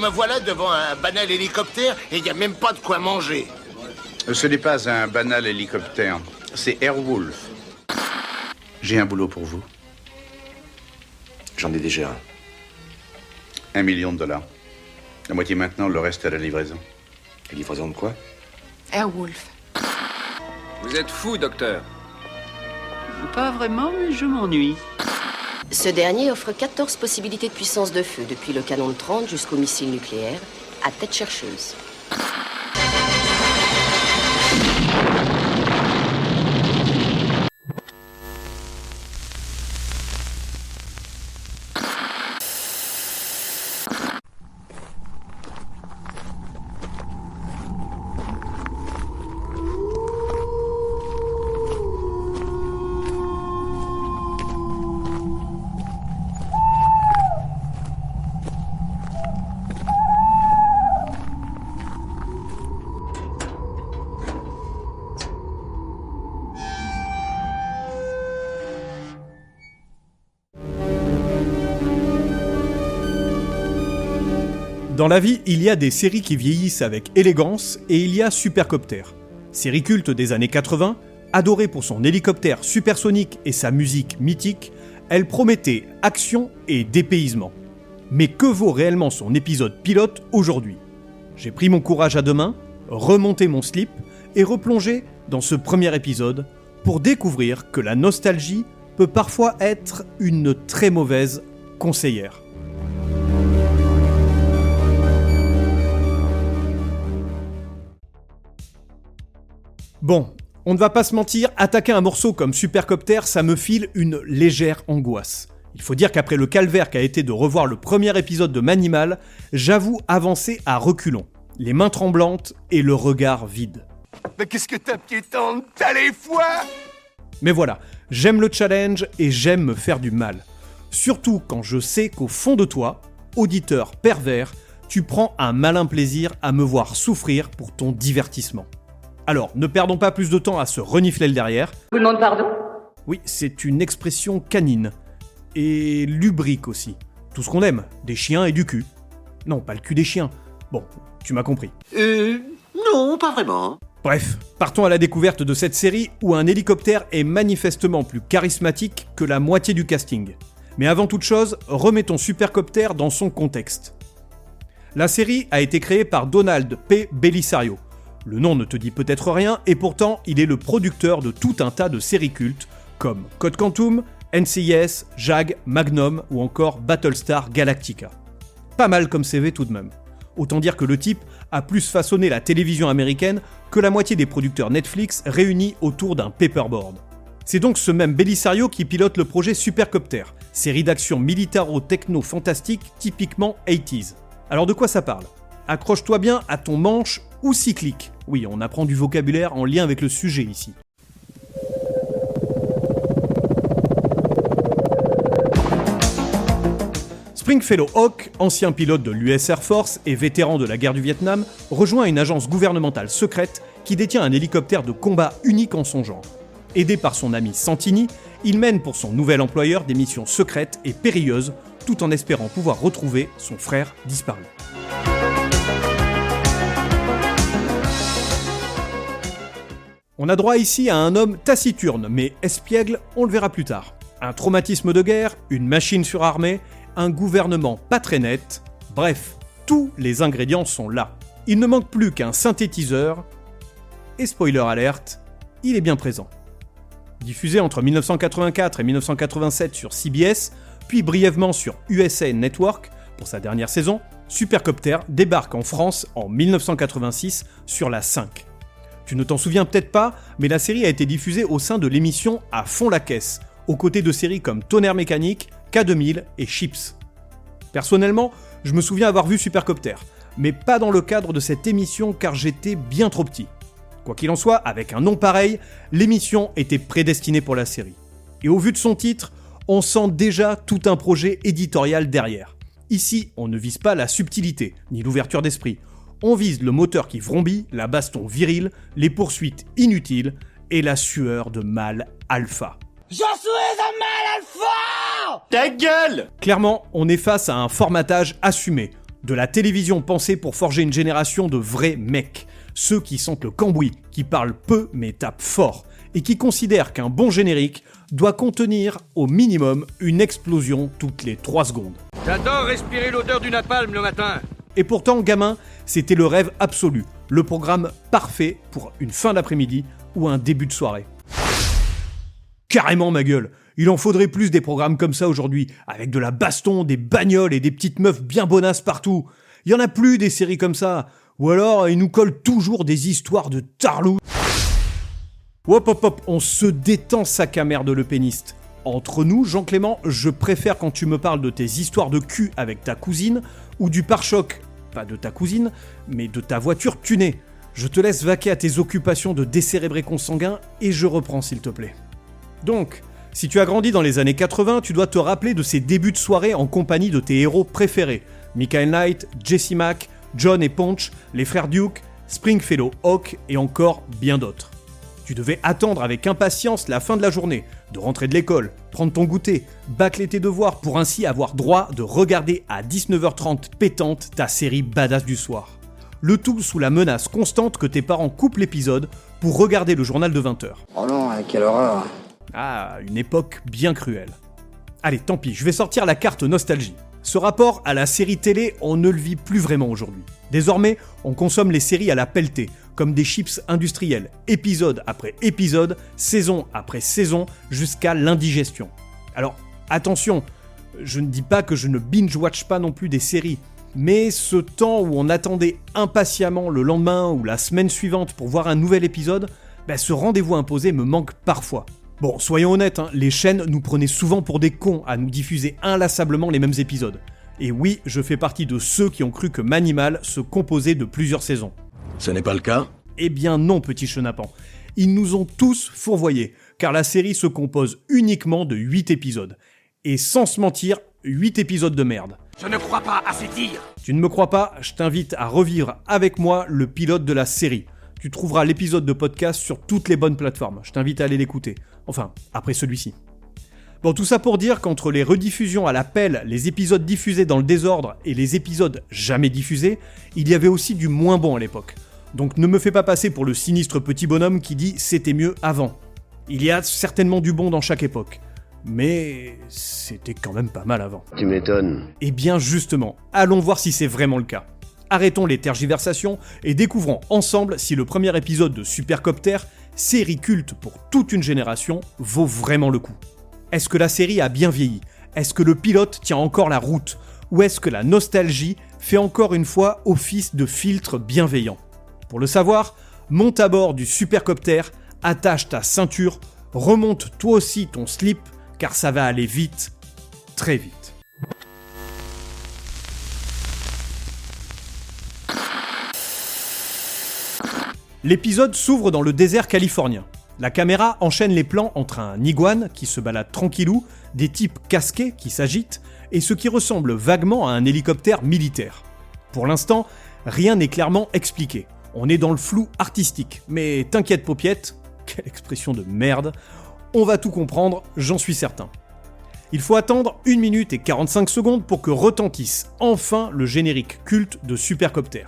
me voilà devant un banal hélicoptère et il n'y a même pas de quoi manger. Ce n'est pas un banal hélicoptère, c'est Airwolf. J'ai un boulot pour vous. J'en ai déjà un. $1 million. La moitié maintenant, le reste à la livraison. La livraison de quoi? Airwolf. Vous êtes fou, docteur. Pas vraiment, mais je m'ennuie. Ce dernier offre 14 possibilités de puissance de feu, depuis le canon de 30 jusqu'au missile nucléaire, à tête chercheuse. Dans la vie, il y a des séries qui vieillissent avec élégance et il y a Supercopter. Série culte des années 80, adorée pour son hélicoptère supersonique et sa musique mythique, elle promettait action et dépaysement. Mais que vaut réellement son épisode pilote aujourd'hui ? J'ai pris mon courage à deux mains, remonté mon slip et replongé dans ce premier épisode pour découvrir que la nostalgie peut parfois être une très mauvaise conseillère. Bon, on ne va pas se mentir, attaquer un morceau comme Supercopter, ça me file une légère angoisse. Il faut dire qu'après le calvaire qu'a été de revoir le premier épisode de Manimal, j'avoue avancer à reculons, les mains tremblantes et le regard vide. Mais qu'est-ce que t'as piétante, t'as les foies? Mais voilà, j'aime le challenge et j'aime me faire du mal. Surtout quand je sais qu'au fond de toi, auditeur pervers, tu prends un malin plaisir à me voir souffrir pour ton divertissement. Alors, ne perdons pas plus de temps à se renifler le derrière. Vous demande pardon? Oui, c'est une expression canine. Et lubrique aussi. Tout ce qu'on aime, des chiens et du cul. Non, pas le cul des chiens. Bon, tu m'as compris. Non, pas vraiment. Bref, partons à la découverte de cette série où un hélicoptère est manifestement plus charismatique que la moitié du casting. Mais avant toute chose, remettons Supercopter dans son contexte. La série a été créée par Donald P. Bellisario. Le nom ne te dit peut-être rien, et pourtant il est le producteur de tout un tas de séries cultes, comme Code Quantum, NCIS, JAG, Magnum ou encore Battlestar Galactica. Pas mal comme CV tout de même. Autant dire que le type a plus façonné la télévision américaine que la moitié des producteurs Netflix réunis autour d'un paperboard. C'est donc ce même Bellisario qui pilote le projet Supercopter, série d'action militaro-techno-fantastique typiquement 80s. Alors de quoi ça parle ? Accroche-toi bien à ton manche ou cyclique. Oui, on apprend du vocabulaire en lien avec le sujet ici. Stringfellow Hawk, ancien pilote de l'US Air Force et vétéran de la guerre du Vietnam, rejoint une agence gouvernementale secrète qui détient un hélicoptère de combat unique en son genre. Aidé par son ami Santini, il mène pour son nouvel employeur des missions secrètes et périlleuses, tout en espérant pouvoir retrouver son frère disparu. On a droit ici à un homme taciturne, mais espiègle, on le verra plus tard. Un traumatisme de guerre, une machine surarmée, un gouvernement pas très net, bref, tous les ingrédients sont là. Il ne manque plus qu'un synthétiseur, et spoiler alert, il est bien présent. Diffusé entre 1984 et 1987 sur CBS, puis brièvement sur USA Network pour sa dernière saison, Supercopter débarque en France en 1986 sur la 5. Tu ne t'en souviens peut-être pas, mais la série a été diffusée au sein de l'émission À fond la caisse, aux côtés de séries comme Tonnerre mécanique, K2000 et Chips. Personnellement, je me souviens avoir vu Supercopter, mais pas dans le cadre de cette émission car j'étais bien trop petit. Quoi qu'il en soit, avec un nom pareil, l'émission était prédestinée pour la série. Et au vu de son titre, on sent déjà tout un projet éditorial derrière. Ici, on ne vise pas la subtilité, ni l'ouverture d'esprit. On vise le moteur qui vrombit, la baston virile, les poursuites inutiles et la sueur de mâle alpha. Je suis un mâle alpha! Ta gueule! Clairement, on est face à un formatage assumé. De la télévision pensée pour forger une génération de vrais mecs. Ceux qui sentent le cambouis, qui parlent peu mais tapent fort, et qui considèrent qu'un bon générique doit contenir au minimum une explosion toutes les 3 secondes. J'adore respirer l'odeur du napalm le matin. Et pourtant, gamin, c'était le rêve absolu, le programme parfait pour une fin d'après-midi ou un début de soirée. Carrément ma gueule, il en faudrait plus des programmes comme ça aujourd'hui, avec de la baston, des bagnoles et des petites meufs bien bonasses partout. Il y en a plus des séries comme ça, ou alors ils nous collent toujours des histoires de tarlous. Hop hop hop, on se détend sac à merde le péniste. Entre nous, Jean-Clément, je préfère quand tu me parles de tes histoires de cul avec ta cousine, ou du pare-choc, pas de ta cousine, mais de ta voiture tunée. Je te laisse vaquer à tes occupations de décérébré consanguin, et je reprends s'il te plaît. Donc, si tu as grandi dans les années 80, tu dois te rappeler de ces débuts de soirée en compagnie de tes héros préférés. Michael Knight, Jesse Mack, John et Ponch, les frères Duke, Springfellow Hawk et encore bien d'autres. Tu devais attendre avec impatience la fin de la journée, de rentrer de l'école, prendre ton goûter, bâcler tes devoirs pour ainsi avoir droit de regarder à 19h30 pétante ta série badass du soir. Le tout sous la menace constante que tes parents coupent l'épisode pour regarder le journal de 20h. Oh non, quelle horreur. Ah, une époque bien cruelle. Allez, tant pis, je vais sortir la carte nostalgie. Ce rapport à la série télé, on ne le vit plus vraiment aujourd'hui. Désormais, on consomme les séries à la pelletée, comme des chips industriels, épisode après épisode, saison après saison, jusqu'à l'indigestion. Alors, attention, je ne dis pas que je ne binge-watch pas non plus des séries, mais ce temps où on attendait impatiemment le lendemain ou la semaine suivante pour voir un nouvel épisode, ce rendez-vous imposé me manque parfois. Bon, soyons honnêtes, les chaînes nous prenaient souvent pour des cons à nous diffuser inlassablement les mêmes épisodes. Et oui, je fais partie de ceux qui ont cru que Manimal se composait de plusieurs saisons. Ce n'est pas le cas ? Eh bien non, petit chenapan. Ils nous ont tous fourvoyés, car la série se compose uniquement de 8 épisodes. Et sans se mentir, 8 épisodes de merde. Je ne crois pas à ces dires. Tu ne me crois pas ? Je t'invite à revivre avec moi le pilote de la série. Tu trouveras l'épisode de podcast sur toutes les bonnes plateformes. Je t'invite à aller l'écouter. Enfin, après celui-ci. Bon, tout ça pour dire qu'entre les rediffusions à la pelle, les épisodes diffusés dans le désordre et les épisodes jamais diffusés, il y avait aussi du moins bon à l'époque. Donc ne me fais pas passer pour le sinistre petit bonhomme qui dit « c'était mieux avant ». Il y a certainement du bon dans chaque époque. Mais c'était quand même pas mal avant. Tu m'étonnes. Et bien justement, allons voir si c'est vraiment le cas. Arrêtons les tergiversations et découvrons ensemble si le premier épisode de Supercopter, série culte pour toute une génération, vaut vraiment le coup. Est-ce que la série a bien vieilli ? Est-ce que le pilote tient encore la route ? Ou est-ce que la nostalgie fait encore une fois office de filtre bienveillant ? Pour le savoir, monte à bord du Supercopter, attache ta ceinture, remonte toi aussi ton slip, car ça va aller vite, très vite. L'épisode s'ouvre dans le désert californien. La caméra enchaîne les plans entre un iguane qui se balade tranquillou, des types casqués qui s'agitent, et ce qui ressemble vaguement à un hélicoptère militaire. Pour l'instant, rien n'est clairement expliqué. On est dans le flou artistique, mais t'inquiète paupiette, quelle expression de merde, on va tout comprendre, j'en suis certain. Il faut attendre 1 minute et 45 secondes pour que retentisse enfin le générique culte de Supercopter.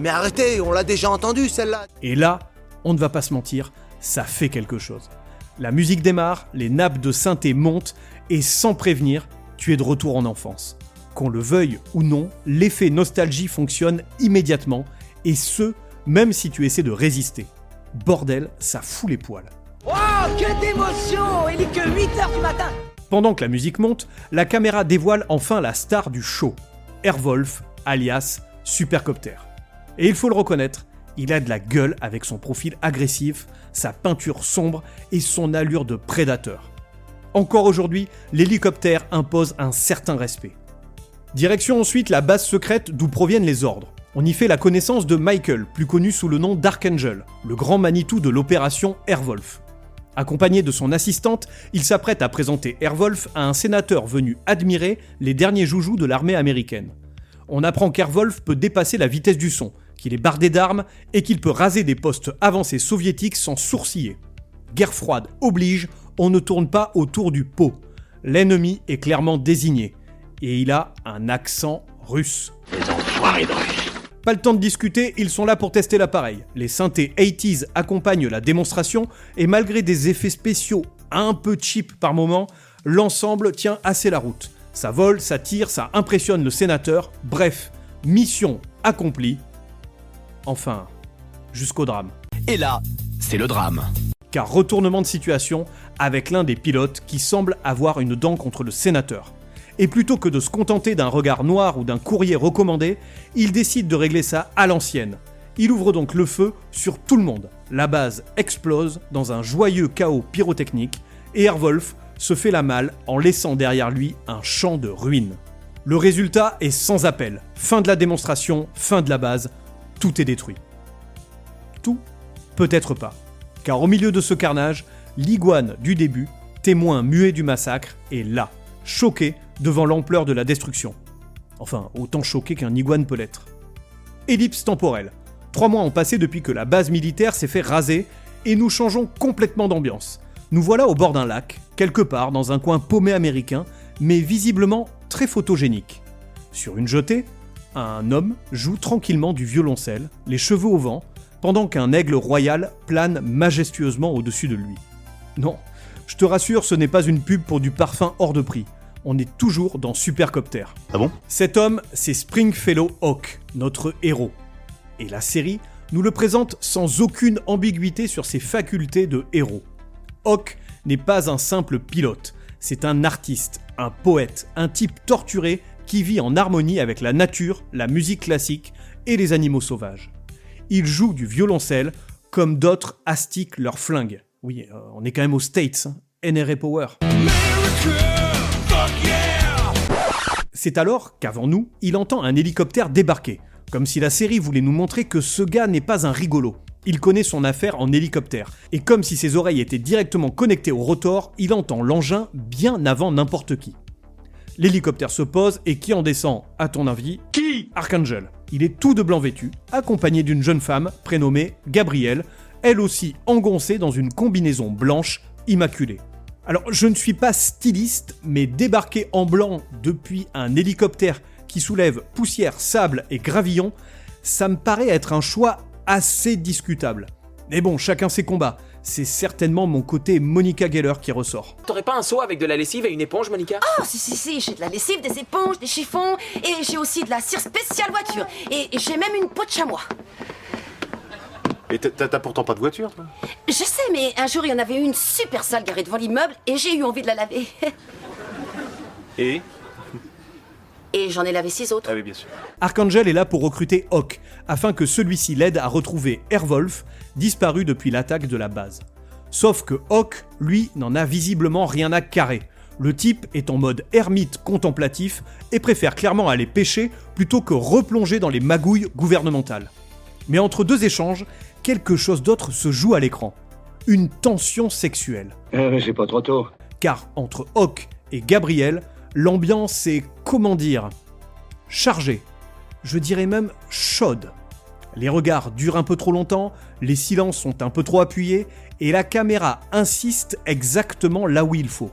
Mais arrêtez, on l'a déjà entendu celle-là. Et là, on ne va pas se mentir, ça fait quelque chose. La musique démarre, les nappes de synthé montent, et sans prévenir, tu es de retour en enfance. Qu'on le veuille ou non, l'effet nostalgie fonctionne immédiatement, et ce, même si tu essaies de résister. Bordel, ça fout les poils. Oh, que d'émotion. Il est que 8h du matin. Pendant que la musique monte, la caméra dévoile enfin la star du show, Airwolf, alias Supercopter. Et il faut le reconnaître, il a de la gueule avec son profil agressif, sa peinture sombre et son allure de prédateur. Encore aujourd'hui, l'hélicoptère impose un certain respect. Direction ensuite la base secrète d'où proviennent les ordres. On y fait la connaissance de Michael, plus connu sous le nom d'Archangel, le grand Manitou de l'opération Airwolf. Accompagné de son assistante, il s'apprête à présenter Airwolf à un sénateur venu admirer les derniers joujoux de l'armée américaine. On apprend qu'Airwolf peut dépasser la vitesse du son, qu'il est bardé d'armes et qu'il peut raser des postes avancés soviétiques sans sourciller. Guerre froide oblige, on ne tourne pas autour du pot. L'ennemi est clairement désigné, et il a un accent russe. Pas le temps de discuter, ils sont là pour tester l'appareil. Les synthés 80s accompagnent la démonstration, et malgré des effets spéciaux un peu cheap par moment, l'ensemble tient assez la route. Ça vole, ça tire, ça impressionne le sénateur, bref, mission accomplie. Enfin, jusqu'au drame. Et là, c'est le drame. Car retournement de situation avec l'un des pilotes qui semble avoir une dent contre le sénateur. Et plutôt que de se contenter d'un regard noir ou d'un courrier recommandé, il décide de régler ça à l'ancienne. Il ouvre donc le feu sur tout le monde. La base explose dans un joyeux chaos pyrotechnique et Airwolf se fait la malle en laissant derrière lui un champ de ruines. Le résultat est sans appel. Fin de la démonstration, fin de la base, tout est détruit. Tout ? Peut-être pas. Car au milieu de ce carnage, l'iguane du début, témoin muet du massacre, est là, choqué devant l'ampleur de la destruction. Enfin, autant choqué qu'un iguane peut l'être. Ellipse temporelle. 3 mois ont passé depuis que la base militaire s'est fait raser, et nous changeons complètement d'ambiance. Nous voilà au bord d'un lac, quelque part dans un coin paumé américain, mais visiblement très photogénique. Sur une jetée, un homme joue tranquillement du violoncelle, les cheveux au vent, pendant qu'un aigle royal plane majestueusement au-dessus de lui. Non, je te rassure, ce n'est pas une pub pour du parfum hors de prix. On est toujours dans Supercopter. Ah bon ? Cet homme, c'est Springfellow Hawk, notre héros. Et la série nous le présente sans aucune ambiguïté sur ses facultés de héros. Hawk n'est pas un simple pilote, c'est un artiste, un poète, un type torturé qui vit en harmonie avec la nature, la musique classique et les animaux sauvages. Il joue du violoncelle comme d'autres astiquent leurs flingues. Oui, on est quand même aux States, hein. NRA Power. C'est alors qu'avant nous, il entend un hélicoptère débarquer, comme si la série voulait nous montrer que ce gars n'est pas un rigolo. Il connaît son affaire en hélicoptère, et comme si ses oreilles étaient directement connectées au rotor, il entend l'engin bien avant n'importe qui. L'hélicoptère se pose, et qui en descend, à ton avis ? Qui ? Archangel. Il est tout de blanc vêtu, accompagné d'une jeune femme prénommée Gabrielle, elle aussi engoncée dans une combinaison blanche immaculée. Alors, je ne suis pas styliste, mais débarquer en blanc depuis un hélicoptère qui soulève poussière, sable et gravillon, ça me paraît être un choix assez discutable. Mais bon, chacun ses combats. C'est certainement mon côté Monica Geller qui ressort. T'aurais pas un seau avec de la lessive et une éponge, Monica ? Oh, si, j'ai de la lessive, des éponges, des chiffons, et j'ai aussi de la cire spéciale voiture, et j'ai même une peau de chamois. Et t'as pourtant pas de voiture, toi ? Je sais, mais un jour, il y en avait une super sale garée devant l'immeuble, et j'ai eu envie de la laver. Et j'en ai lavé 6 autres. Ah oui, bien sûr. Archangel est là pour recruter Hawk, afin que celui-ci l'aide à retrouver Airwolf, disparu depuis l'attaque de la base. Sauf que Hawk, lui, n'en a visiblement rien à carrer. Le type est en mode ermite contemplatif et préfère clairement aller pêcher plutôt que replonger dans les magouilles gouvernementales. Mais entre deux échanges, quelque chose d'autre se joue à l'écran. Une tension sexuelle. C'est pas trop tôt. Car entre Hawk et Gabrielle, l'ambiance est, comment dire, chargée. Je dirais même chaude. Les regards durent un peu trop longtemps, les silences sont un peu trop appuyés, et la caméra insiste exactement là où il faut.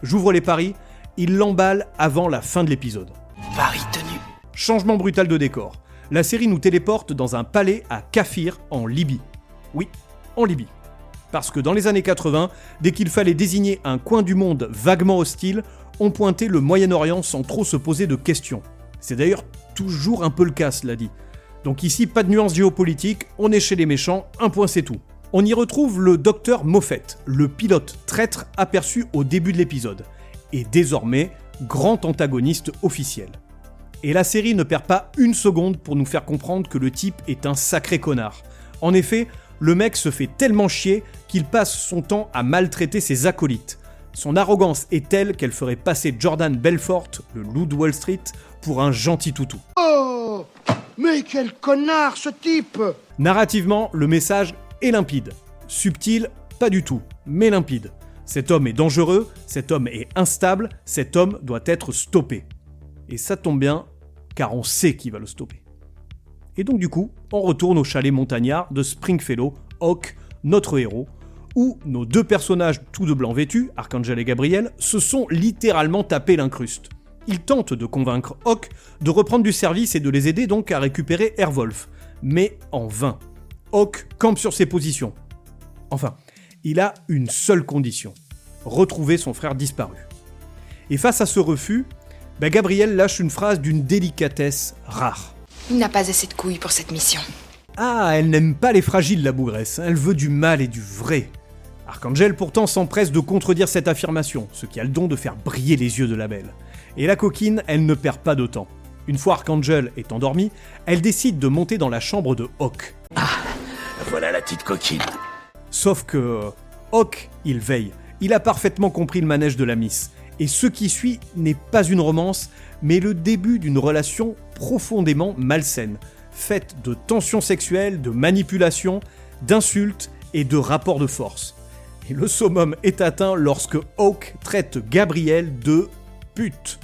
J'ouvre les paris, il l'emballe avant la fin de l'épisode. Pari tenu. Changement brutal de décor. La série nous téléporte dans un palais à Kafir, en Libye. Oui, en Libye. Parce que dans les années 80, dès qu'il fallait désigner un coin du monde vaguement hostile, on pointait le Moyen-Orient sans trop se poser de questions. C'est d'ailleurs toujours un peu le cas, cela dit. Donc ici, pas de nuance géopolitique, on est chez les méchants, un point c'est tout. On y retrouve le docteur Moffat, le pilote traître aperçu au début de l'épisode, et désormais grand antagoniste officiel. Et la série ne perd pas une seconde pour nous faire comprendre que le type est un sacré connard. En effet, le mec se fait tellement chier qu'il passe son temps à maltraiter ses acolytes. Son arrogance est telle qu'elle ferait passer Jordan Belfort, le loup de Wall Street, pour un gentil toutou. Oh, mais quel connard ce type! Narrativement, le message est limpide. Subtil, pas du tout, mais limpide. Cet homme est dangereux, cet homme est instable, cet homme doit être stoppé. Et ça tombe bien, car on sait qui va le stopper. Et donc du coup, on retourne au chalet montagnard de Springfellow, Hawk, notre héros, où nos deux personnages tout de blanc vêtus, Arcangel et Gabriel, se sont littéralement tapés l'incruste. Ils tentent de convaincre Hawk de reprendre du service et de les aider donc à récupérer Airwolf, mais en vain. Hawk campe sur ses positions. Enfin, il a une seule condition, retrouver son frère disparu. Et face à ce refus, Gabriel lâche une phrase d'une délicatesse rare. Il n'a pas assez de couilles pour cette mission. Ah, elle n'aime pas les fragiles, la bougresse, elle veut du mal et du vrai. Arcangel pourtant s'empresse de contredire cette affirmation, ce qui a le don de faire briller les yeux de la belle. Et la coquine, elle ne perd pas de temps. Une fois Arcangel est endormi, elle décide de monter dans la chambre de Hawk. Ah, voilà la petite coquine. Sauf que Hawk, il veille. Il a parfaitement compris le manège de la Miss. Et ce qui suit n'est pas une romance, mais le début d'une relation profondément malsaine, faite de tensions sexuelles, de manipulations, d'insultes et de rapports de force. Et le summum est atteint lorsque Hawk traite Gabriel de pute.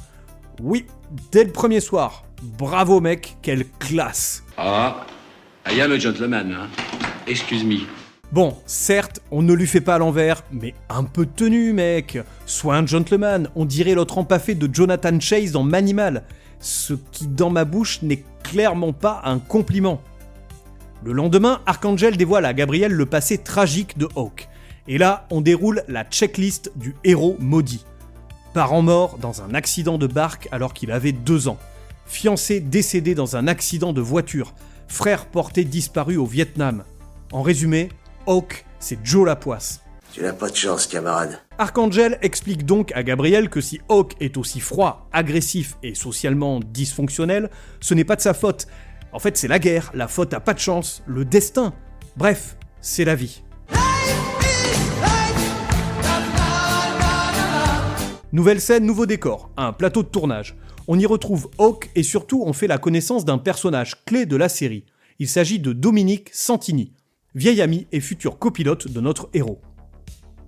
Oui, dès le premier soir. Bravo mec, quelle classe. Ah, I am a gentleman, hein. Excuse me. Bon, certes, on ne lui fait pas à l'envers, mais un peu de tenue, mec. Sois un gentleman, on dirait l'autre empaffé de Jonathan Chase dans Manimal. Ce qui, dans ma bouche, n'est clairement pas un compliment. Le lendemain, Arcangel dévoile à Gabriel le passé tragique de Hawk. Et là, on déroule la checklist du héros maudit. Parent mort dans un accident de barque alors qu'il avait 2 ans. Fiancé décédé dans un accident de voiture. Frère porté disparu au Vietnam. En résumé, Hawk, c'est Joe Lapoisse. Tu n'as pas de chance, camarade. Arcangel explique donc à Gabriel que si Hawk est aussi froid, agressif et socialement dysfonctionnel, ce n'est pas de sa faute. En fait, c'est la guerre, la faute a pas de chance, le destin. Bref, c'est la vie. Nouvelle scène, nouveau décor, un plateau de tournage. On y retrouve Hawk et surtout on fait la connaissance d'un personnage clé de la série. Il s'agit de Dominique Santini, vieil ami et futur copilote de notre héros.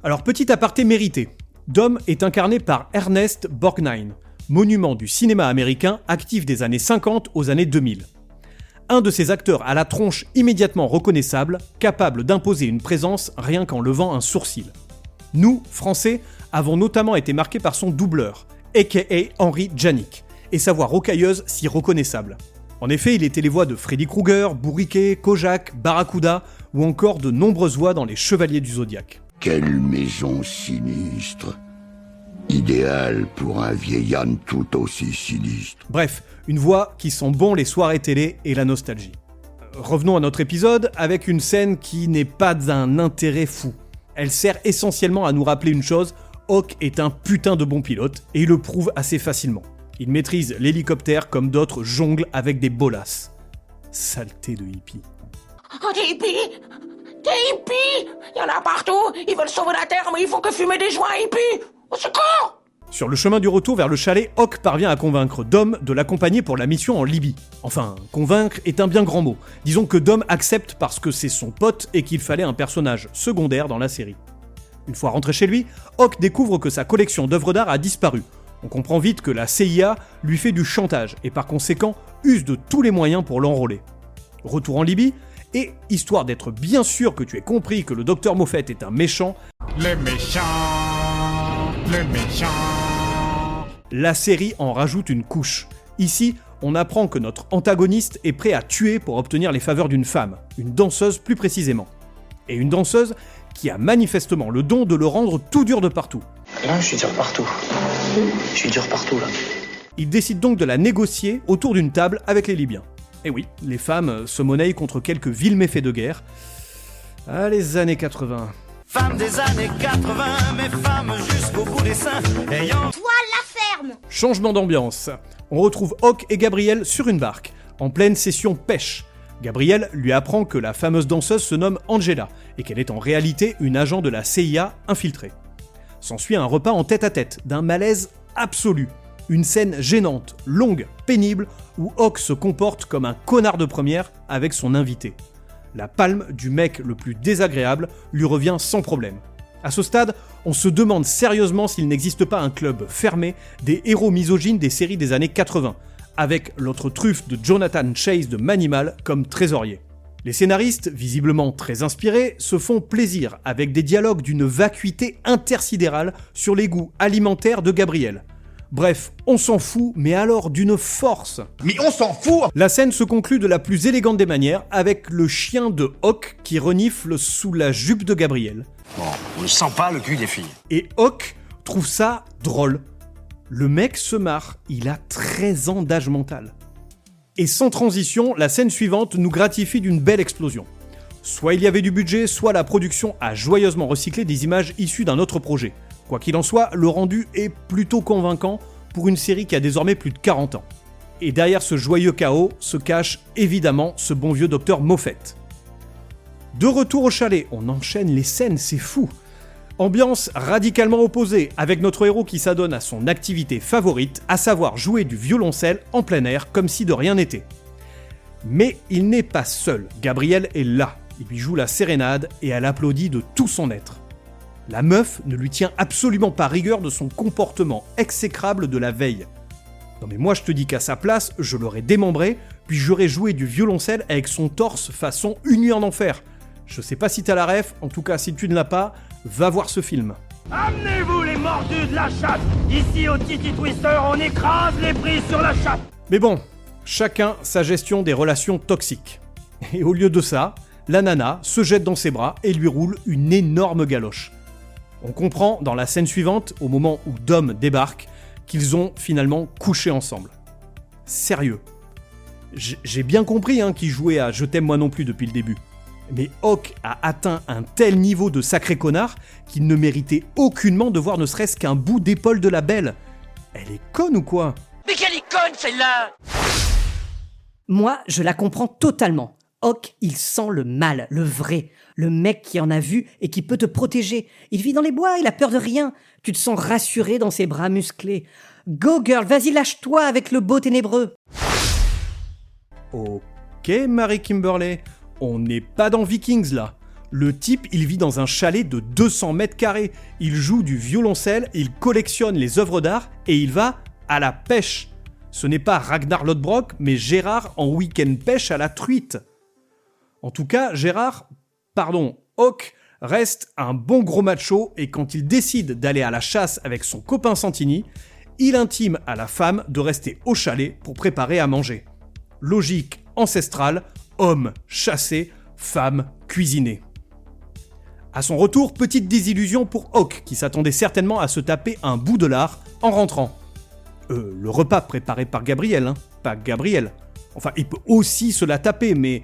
Alors petit aparté mérité, Dom est incarné par Ernest Borgnine, monument du cinéma américain actif des années 50 aux années 2000. Un de ces acteurs à la tronche immédiatement reconnaissable, capable d'imposer une présence rien qu'en levant un sourcil. Nous, Français, avons notamment été marqués par son doubleur, aka Henry Djanik, et sa voix rocailleuse si reconnaissable. En effet, il était les voix de Freddy Krueger, Bourriquet, Kojak, Barracuda, ou encore de nombreuses voix dans Les Chevaliers du Zodiaque. Quelle maison sinistre, idéale pour un vieil âne tout aussi sinistre. Bref, une voix qui sent bon les soirées télé et la nostalgie. Revenons à notre épisode avec une scène qui n'est pas d'un intérêt fou. Elle sert essentiellement à nous rappeler une chose, Hawk est un putain de bon pilote et il le prouve assez facilement. Il maîtrise l'hélicoptère comme d'autres jonglent avec des bolasses. Saleté de hippie. Oh, des hippies! Des hippies! Il y en a partout! Ils veulent sauver la Terre, mais ils font que fumer des joints hippies! Au secours! Sur le chemin du retour vers le chalet, Hawk parvient à convaincre Dom de l'accompagner pour la mission en Libye. Enfin, convaincre est un bien grand mot. Disons que Dom accepte parce que c'est son pote et qu'il fallait un personnage secondaire dans la série. Une fois rentré chez lui, Hawk découvre que sa collection d'œuvres d'art a disparu. On comprend vite que la CIA lui fait du chantage et par conséquent use de tous les moyens pour l'enrôler. Retour en Libye, et histoire d'être bien sûr que tu aies compris que le docteur Moffat est un méchant, le méchant, la série en rajoute une couche. Ici, on apprend que notre antagoniste est prêt à tuer pour obtenir les faveurs d'une femme, une danseuse plus précisément. Et une danseuse qui a manifestement le don de le rendre tout dur de partout. Là, je suis dur partout. Je suis dur partout, là. Il décide donc de la négocier autour d'une table avec les Libyens. Et oui, les femmes se monnaient contre quelques vils méfaits de guerre. Ah, les années 80. Femmes des années 80, mais femmes jusqu'au bout des seins, ayant... Toi, la ferme! Changement d'ambiance. On retrouve Hawk et Gabriel sur une barque, en pleine session pêche. Gabriel lui apprend que la fameuse danseuse se nomme Angela, et qu'elle est en réalité une agent de la CIA infiltrée. S'ensuit un repas en tête-à-tête, d'un malaise absolu. Une scène gênante, longue, pénible, où Hawk se comporte comme un connard de première avec son invité. La palme du mec le plus désagréable lui revient sans problème. À ce stade, on se demande sérieusement s'il n'existe pas un club fermé des héros misogynes des séries des années 80, avec l'autre truffe de Jonathan Chase de Manimal comme trésorier. Les scénaristes, visiblement très inspirés, se font plaisir avec des dialogues d'une vacuité intersidérale sur les goûts alimentaires de Gabriel. Bref, on s'en fout, mais alors d'une force. Mais on s'en fout! La scène se conclut de la plus élégante des manières avec le chien de Hawk qui renifle sous la jupe de Gabriel. Bon, on ne sent pas le cul des filles. Et Hawk trouve ça drôle. Le mec se marre, il a 13 ans d'âge mental. Et sans transition, la scène suivante nous gratifie d'une belle explosion. Soit il y avait du budget, soit la production a joyeusement recyclé des images issues d'un autre projet. Quoi qu'il en soit, le rendu est plutôt convaincant pour une série qui a désormais plus de 40 ans. Et derrière ce joyeux chaos se cache évidemment ce bon vieux docteur Moffett. De retour au chalet, on enchaîne les scènes, c'est fou. Ambiance radicalement opposée, avec notre héros qui s'adonne à son activité favorite, à savoir jouer du violoncelle en plein air comme si de rien n'était. Mais il n'est pas seul, Gabriel est là, il lui joue la sérénade et elle applaudit de tout son être. La meuf ne lui tient absolument pas rigueur de son comportement exécrable de la veille. Non mais moi je te dis qu'à sa place, je l'aurais démembré, puis j'aurais joué du violoncelle avec son torse façon Une nuit en enfer. Je sais pas si t'as la ref, en tout cas si tu ne l'as pas, va voir ce film. Amenez-vous les mordus de la chatte. Ici au Titi Twister, on écrase les prix sur la chatte. Mais bon, chacun sa gestion des relations toxiques. Et au lieu de ça, la nana se jette dans ses bras et lui roule une énorme galoche. On comprend dans la scène suivante, au moment où Dom débarque, qu'ils ont finalement couché ensemble. Sérieux. J'ai bien compris qu'ils jouaient à « Je t'aime moi non plus » depuis le début. Mais Hawk a atteint un tel niveau de sacré connard qu'il ne méritait aucunement de voir ne serait-ce qu'un bout d'épaule de la belle. Elle est conne ou quoi? Mais quelle est conne celle-là! Moi, je la comprends totalement. Hawk, il sent le mal, le vrai. Le mec qui en a vu et qui peut te protéger. Il vit dans les bois, il a peur de rien. Tu te sens rassuré dans ses bras musclés. Go girl, vas-y lâche-toi avec le beau ténébreux. Ok, Marie Kimberley, on n'est pas dans Vikings là. Le type, il vit dans un chalet de 200 mètres carrés. Il joue du violoncelle, il collectionne les œuvres d'art et il va à la pêche. Ce n'est pas Ragnar Lodbrok, mais Gérard en week-end pêche à la truite. En tout cas, Hawk reste un bon gros macho et quand il décide d'aller à la chasse avec son copain Santini, il intime à la femme de rester au chalet pour préparer à manger. Logique ancestrale, homme chassé, femme cuisinée. À son retour, petite désillusion pour Hawk qui s'attendait certainement à se taper un bout de lard en rentrant. Le repas préparé par Gabriel, pas Gabriel. Enfin, il peut aussi se la taper, mais...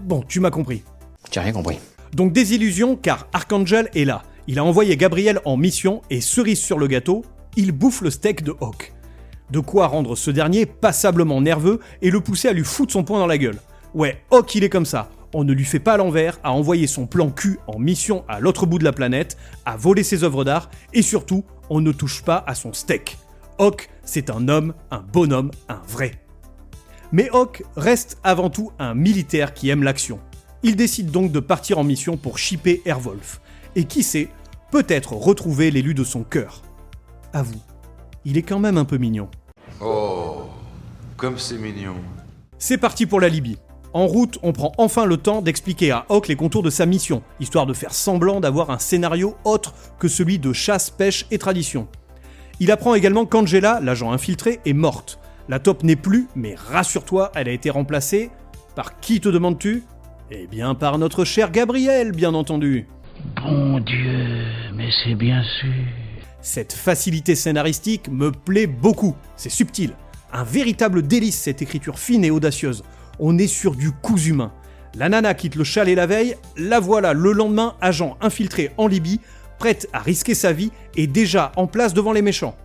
bon, tu m'as compris. J'ai rien compris. Donc désillusion, car Archangel est là. Il a envoyé Gabriel en mission, et cerise sur le gâteau, il bouffe le steak de Hawk. De quoi rendre ce dernier passablement nerveux et le pousser à lui foutre son poing dans la gueule. Ouais, Hawk il est comme ça. On ne lui fait pas à l'envers, à envoyer son plan cul en mission à l'autre bout de la planète, à voler ses œuvres d'art, et surtout, on ne touche pas à son steak. Hawk, c'est un homme, un bonhomme, un vrai. Mais Hawk reste avant tout un militaire qui aime l'action. Il décide donc de partir en mission pour shipper Airwolf. Et qui sait, peut-être retrouver l'élu de son cœur. Avoue, il est quand même un peu mignon. Oh, comme c'est mignon. C'est parti pour la Libye. En route, on prend enfin le temps d'expliquer à Hawk les contours de sa mission, histoire de faire semblant d'avoir un scénario autre que celui de chasse, pêche et tradition. Il apprend également qu'Angela, l'agent infiltré, est morte. La taupe n'est plus, mais rassure-toi, elle a été remplacée... Par qui te demandes-tu? Eh bien par notre cher Gabriel, bien entendu. Bon Dieu, mais c'est bien sûr. Cette facilité scénaristique me plaît beaucoup, c'est subtil. Un véritable délice cette écriture fine et audacieuse. On est sur du cousu humain. La nana quitte le chalet la veille, la voilà le lendemain agent infiltré en Libye, prête à risquer sa vie et déjà en place devant les méchants.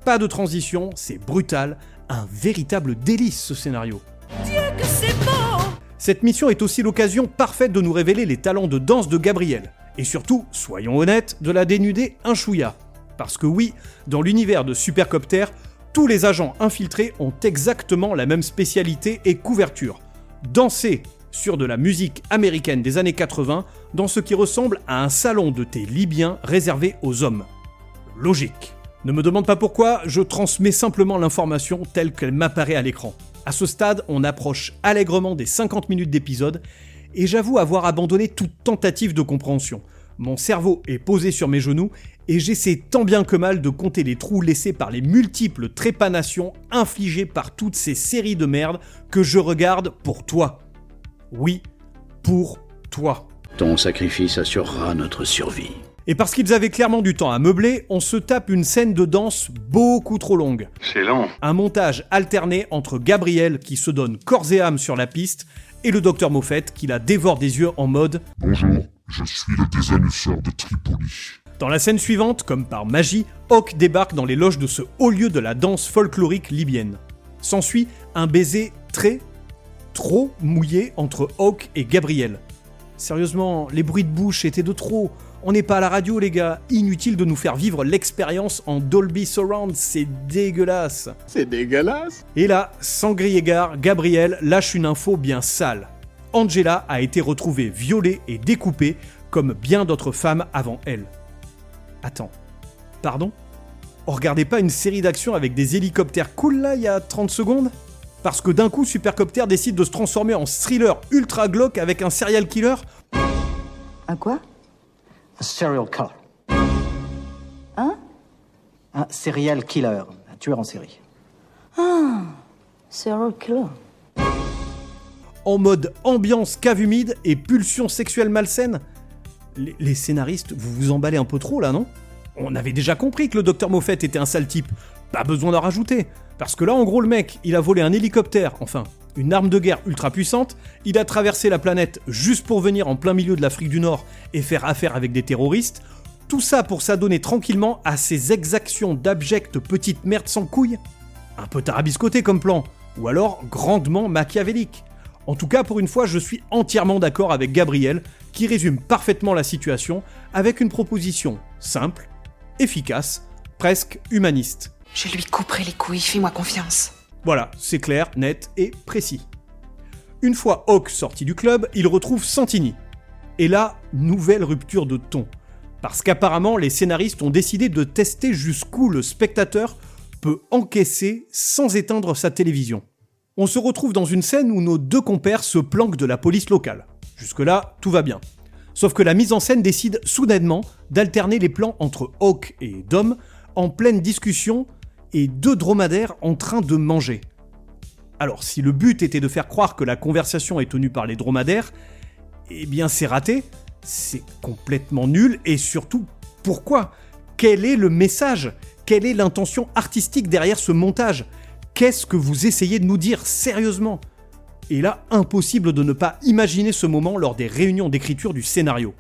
Pas de transition, c'est brutal, un véritable délice ce scénario. Dieu que c'est beau! Cette mission est aussi l'occasion parfaite de nous révéler les talents de danse de Gabriel. Et surtout, soyons honnêtes, de la dénuder un chouïa. Parce que oui, dans l'univers de Supercopter, tous les agents infiltrés ont exactement la même spécialité et couverture. Danser sur de la musique américaine des années 80 dans ce qui ressemble à un salon de thé libyen réservé aux hommes. Logique. Ne me demande pas pourquoi, je transmets simplement l'information telle qu'elle m'apparaît à l'écran. À ce stade, on approche allègrement des 50 minutes d'épisode, et j'avoue avoir abandonné toute tentative de compréhension. Mon cerveau est posé sur mes genoux et j'essaie tant bien que mal de compter les trous laissés par les multiples trépanations infligées par toutes ces séries de merde que je regarde pour toi. Oui, pour toi. Ton sacrifice assurera notre survie. Et parce qu'ils avaient clairement du temps à meubler, on se tape une scène de danse beaucoup trop longue. C'est long. Un montage alterné entre Gabriel qui se donne corps et âme sur la piste et le docteur Moffett qui la dévore des yeux en mode « Bonjour, je suis le désannusseur de Tripoli. » Dans la scène suivante, comme par magie, Hawk débarque dans les loges de ce haut lieu de la danse folklorique libyenne. S'ensuit un baiser trop mouillé entre Hawk et Gabriel. Sérieusement, les bruits de bouche étaient de trop. On n'est pas à la radio, les gars. Inutile de nous faire vivre l'expérience en Dolby Surround, c'est dégueulasse. C'est dégueulasse. Et là, sans griller égard, Gabriel lâche une info bien sale. Angela a été retrouvée violée et découpée comme bien d'autres femmes avant elle. Attends, pardon ? On regardait pas une série d'actions avec des hélicoptères cool là il y a 30 secondes ? Parce que d'un coup, Supercopter décide de se transformer en thriller ultra glauque avec un serial killer ? Un quoi? Un serial killer. Hein? Un serial killer, un tueur en série. Ah, serial killer. En mode ambiance cave humide et pulsion sexuelle malsaine ? Les scénaristes, vous vous emballez un peu trop là, non ? On avait déjà compris que le docteur Moffett était un sale type. Pas besoin d'en rajouter. Parce que là, en gros, le mec, il a volé un hélicoptère, enfin, une arme de guerre ultra puissante, il a traversé la planète juste pour venir en plein milieu de l'Afrique du Nord et faire affaire avec des terroristes. Tout ça pour s'adonner tranquillement à ces exactions d'abjectes petites merdes sans couilles ? Un peu tarabiscoté comme plan, ou alors grandement machiavélique. En tout cas, pour une fois, je suis entièrement d'accord avec Gabriel, qui résume parfaitement la situation avec une proposition simple, efficace, presque humaniste. Je lui couperai les couilles, fais-moi confiance. Voilà, c'est clair, net et précis. Une fois Hawk sorti du club, il retrouve Santini. Et là, nouvelle rupture de ton. Parce qu'apparemment, les scénaristes ont décidé de tester jusqu'où le spectateur peut encaisser sans éteindre sa télévision. On se retrouve dans une scène où nos deux compères se planquent de la police locale. Jusque-là, tout va bien. Sauf que la mise en scène décide soudainement d'alterner les plans entre Hawk et Dom en pleine discussion et deux dromadaires en train de manger. Alors, si le but était de faire croire que la conversation est tenue par les dromadaires, eh bien c'est raté, c'est complètement nul, et surtout, pourquoi ? Quel est le message ? Quelle est l'intention artistique derrière ce montage ? Qu'est-ce que vous essayez de nous dire sérieusement ? Et là, impossible de ne pas imaginer ce moment lors des réunions d'écriture du scénario.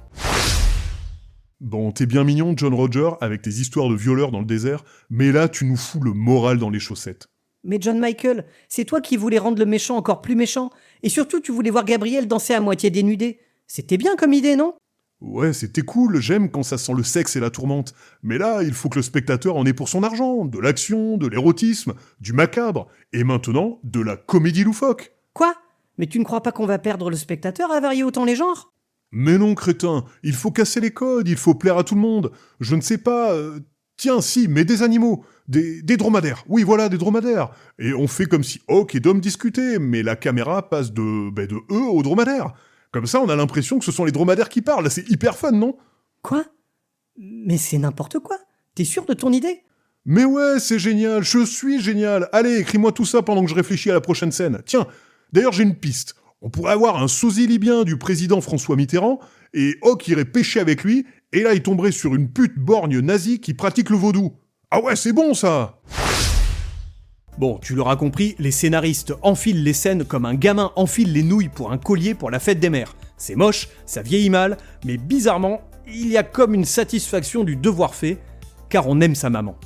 Bon, t'es bien mignon, John Roger, avec tes histoires de violeurs dans le désert, mais là, tu nous fous le moral dans les chaussettes. Mais John Michael, c'est toi qui voulais rendre le méchant encore plus méchant. Et surtout, tu voulais voir Gabriel danser à moitié dénudé. C'était bien comme idée, non ? Ouais, c'était cool, j'aime quand ça sent le sexe et la tourmente. Mais là, il faut que le spectateur en ait pour son argent. De l'action, de l'érotisme, du macabre, et maintenant, de la comédie loufoque. Quoi ? Mais tu ne crois pas qu'on va perdre le spectateur à varier autant les genres ? Mais non, crétin, il faut casser les codes, il faut plaire à tout le monde. Je ne sais pas... Tiens, si, mais des animaux, des dromadaires. Oui, voilà, des dromadaires. Et on fait comme si Hawk et Dom discutaient, mais la caméra passe de eux aux dromadaires. Comme ça, on a l'impression que ce sont les dromadaires qui parlent. C'est hyper fun, non ? Quoi ? Mais c'est n'importe quoi. T'es sûr de ton idée ? Mais ouais, c'est génial, je suis génial. Allez, écris-moi tout ça pendant que je réfléchis à la prochaine scène. Tiens, d'ailleurs, j'ai une piste. On pourrait avoir un sosie libyen du président François Mitterrand, et Hawk irait pêcher avec lui, et là il tomberait sur une pute borgne nazie qui pratique le vaudou. Ah ouais, c'est bon ça ! Bon, tu l'auras compris, les scénaristes enfilent les scènes comme un gamin enfile les nouilles pour un collier pour la fête des mères. C'est moche, ça vieillit mal, mais bizarrement, il y a comme une satisfaction du devoir fait, car on aime sa maman.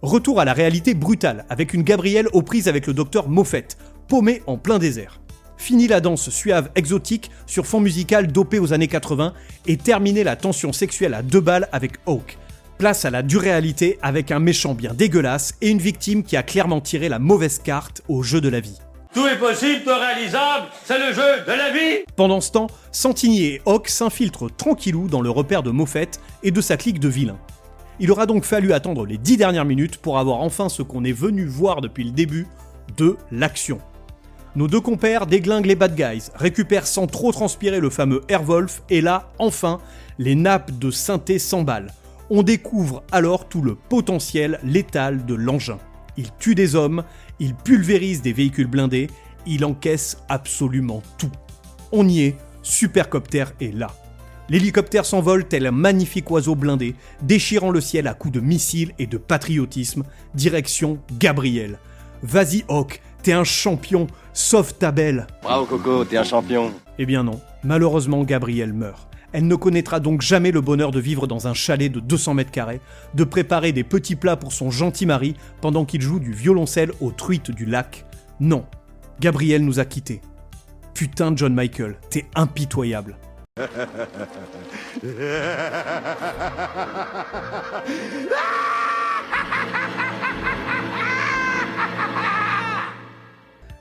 Retour à la réalité brutale, avec une Gabrielle aux prises avec le docteur Moffett, paumé en plein désert. Fini la danse suave exotique sur fond musical dopé aux années 80 et terminé la tension sexuelle à 2 balles avec Hawk. Place à la dure réalité avec un méchant bien dégueulasse et une victime qui a clairement tiré la mauvaise carte au jeu de la vie. Tout est possible, tout réalisable, c'est le jeu de la vie. Pendant ce temps, Santini et Hawk s'infiltrent tranquillou dans le repère de Moffett et de sa clique de vilains. Il aura donc fallu attendre les 10 dernières minutes pour avoir enfin ce qu'on est venu voir depuis le début, de l'action. Nos deux compères déglinguent les bad guys, récupèrent sans trop transpirer le fameux Airwolf, et là, enfin, les nappes de synthé s'emballent. On découvre alors tout le potentiel létal de l'engin. Il tue des hommes, il pulvérise des véhicules blindés, il encaisse absolument tout. On y est, Supercopter est là. L'hélicoptère s'envole tel un magnifique oiseau blindé, déchirant le ciel à coups de missiles et de patriotisme, direction Gabriel. Vas-y Hawk, t'es un champion, sauve ta belle. Bravo Coco, t'es un champion. Eh bien non, malheureusement Gabrielle meurt. Elle ne connaîtra donc jamais le bonheur de vivre dans un chalet de 200 mètres carrés, de préparer des petits plats pour son gentil mari pendant qu'il joue du violoncelle aux truites du lac. Non, Gabrielle nous a quittés. Putain de John Michael, t'es impitoyable.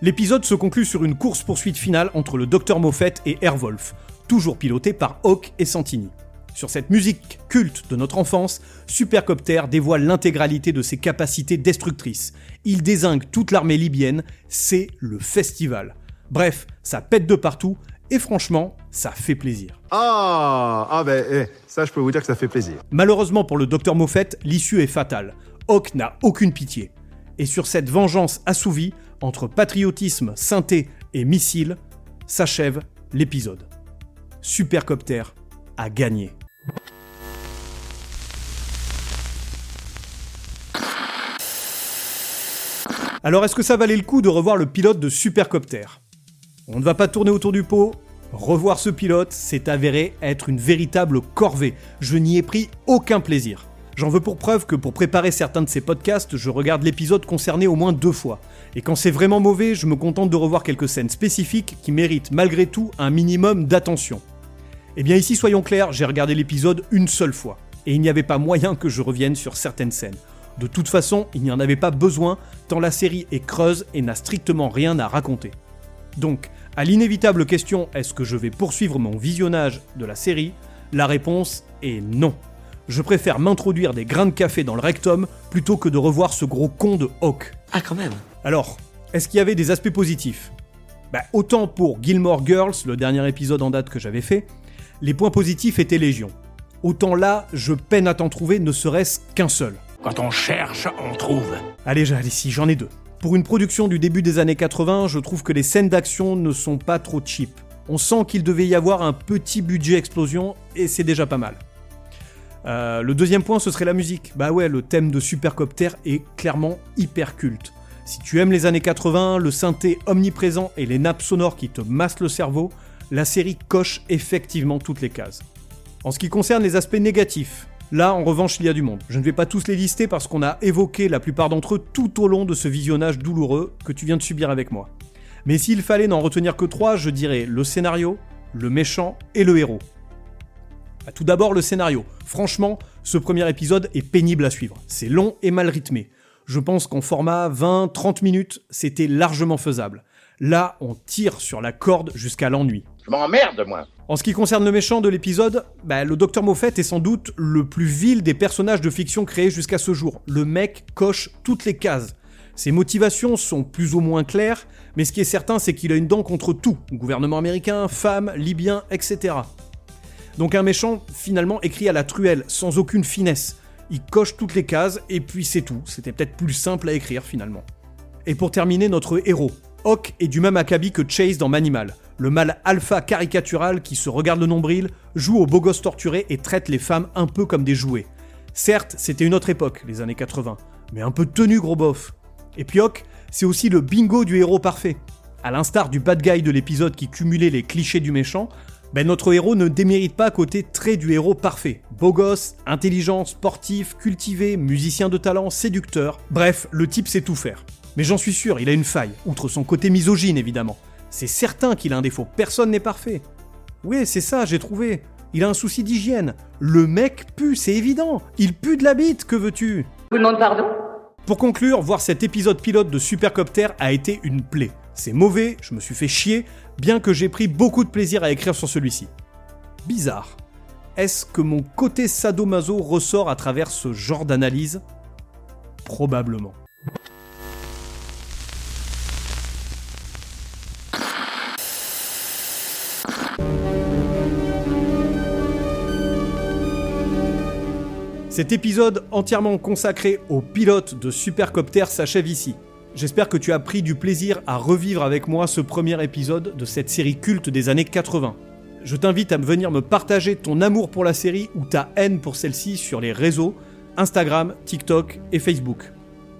L'épisode se conclut sur une course-poursuite finale entre le Dr Moffett et Airwolf, toujours piloté par Hawk et Santini. Sur cette musique culte de notre enfance, Supercopter dévoile l'intégralité de ses capacités destructrices. Il dézingue toute l'armée libyenne, c'est le festival. Bref, ça pète de partout, et franchement, ça fait plaisir. Ça je peux vous dire que ça fait plaisir. Malheureusement pour le Dr Moffett, l'issue est fatale. Hawk n'a aucune pitié. Et sur cette vengeance assouvie, entre patriotisme, synthé et missile, s'achève l'épisode. Supercopter a gagné. Alors est-ce que ça valait le coup de revoir le pilote de Supercopter ? On ne va pas tourner autour du pot. Revoir ce pilote s'est avéré être une véritable corvée. Je n'y ai pris aucun plaisir. J'en veux pour preuve que pour préparer certains de ces podcasts, je regarde l'épisode concerné au moins 2 fois. Et quand c'est vraiment mauvais, je me contente de revoir quelques scènes spécifiques qui méritent malgré tout un minimum d'attention. Eh bien ici, soyons clairs, j'ai regardé l'épisode une seule fois. Et il n'y avait pas moyen que je revienne sur certaines scènes. De toute façon, il n'y en avait pas besoin, tant la série est creuse et n'a strictement rien à raconter. Donc, à l'inévitable question « est-ce que je vais poursuivre mon visionnage de la série ?», la réponse est non. Je préfère m'introduire des grains de café dans le rectum plutôt que de revoir ce gros con de Hawk. Ah quand même. Alors, est-ce qu'il y avait des aspects positifs ? Autant pour Gilmore Girls, le dernier épisode en date que j'avais fait, les points positifs étaient légion. Autant là, je peine à t'en trouver ne serait-ce qu'un seul. Quand on cherche, on trouve. Allez, si, j'en ai 2. Pour une production du début des années 80, je trouve que les scènes d'action ne sont pas trop cheap. On sent qu'il devait y avoir un petit budget explosion, et c'est déjà pas mal. Le deuxième point, ce serait la musique. Le thème de Supercopter est clairement hyper culte. Si tu aimes les années 80, le synthé omniprésent et les nappes sonores qui te massent le cerveau, la série coche effectivement toutes les cases. En ce qui concerne les aspects négatifs, là en revanche il y a du monde. Je ne vais pas tous les lister parce qu'on a évoqué la plupart d'entre eux tout au long de ce visionnage douloureux que tu viens de subir avec moi. Mais s'il fallait n'en retenir que 3, je dirais le scénario, le méchant et le héros. Tout d'abord le scénario. Franchement, ce premier épisode est pénible à suivre. C'est long et mal rythmé. Je pense qu'en format 20-30 minutes, c'était largement faisable. Là, on tire sur la corde jusqu'à l'ennui. Je m'emmerde, moi. En ce qui concerne le méchant de l'épisode, le Dr Moffett est sans doute le plus vil des personnages de fiction créés jusqu'à ce jour. Le mec coche toutes les cases. Ses motivations sont plus ou moins claires, mais ce qui est certain, c'est qu'il a une dent contre tout. Gouvernement américain, femmes, libyens, etc. Donc un méchant, finalement, écrit à la truelle, sans aucune finesse. Il coche toutes les cases, et puis c'est tout. C'était peut-être plus simple à écrire, finalement. Et pour terminer, notre héros. Hawk est du même acabit que Chase dans Manimal. Le mâle alpha caricatural qui se regarde le nombril, joue au beau gosse torturé et traite les femmes un peu comme des jouets. Certes, c'était une autre époque, les années 80, mais un peu tenu gros bof. Et puis Hawk, c'est aussi le bingo du héros parfait. À l'instar du bad guy de l'épisode qui cumulait les clichés du méchant, notre héros ne démérite pas côté trait du héros parfait. Beau gosse, intelligent, sportif, cultivé, musicien de talent, séducteur. Bref, le type sait tout faire. Mais j'en suis sûr, il a une faille, outre son côté misogyne évidemment. C'est certain qu'il a un défaut, personne n'est parfait. Oui, c'est ça, j'ai trouvé. Il a un souci d'hygiène. Le mec pue, c'est évident. Il pue de la bite, que veux-tu ? Vous demande pardon ? Pour conclure, voir cet épisode pilote de Supercopter a été une plaie. C'est mauvais, je me suis fait chier, bien que j'ai pris beaucoup de plaisir à écrire sur celui-ci. Bizarre. Est-ce que mon côté sadomaso ressort à travers ce genre d'analyse ? Probablement. Cet épisode entièrement consacré au pilote de Supercopter s'achève ici. J'espère que tu as pris du plaisir à revivre avec moi ce premier épisode de cette série culte des années 80. Je t'invite à venir me partager ton amour pour la série ou ta haine pour celle-ci sur les réseaux Instagram, TikTok et Facebook.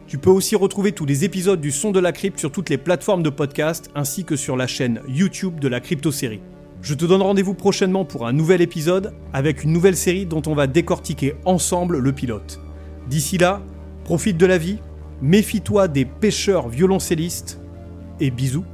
Tu peux aussi retrouver tous les épisodes du Son de la Crypte sur toutes les plateformes de podcast ainsi que sur la chaîne YouTube de la Crypto-série. Je te donne rendez-vous prochainement pour un nouvel épisode avec une nouvelle série dont on va décortiquer ensemble le pilote. D'ici là, profite de la vie, méfie-toi des pêcheurs violoncellistes et bisous.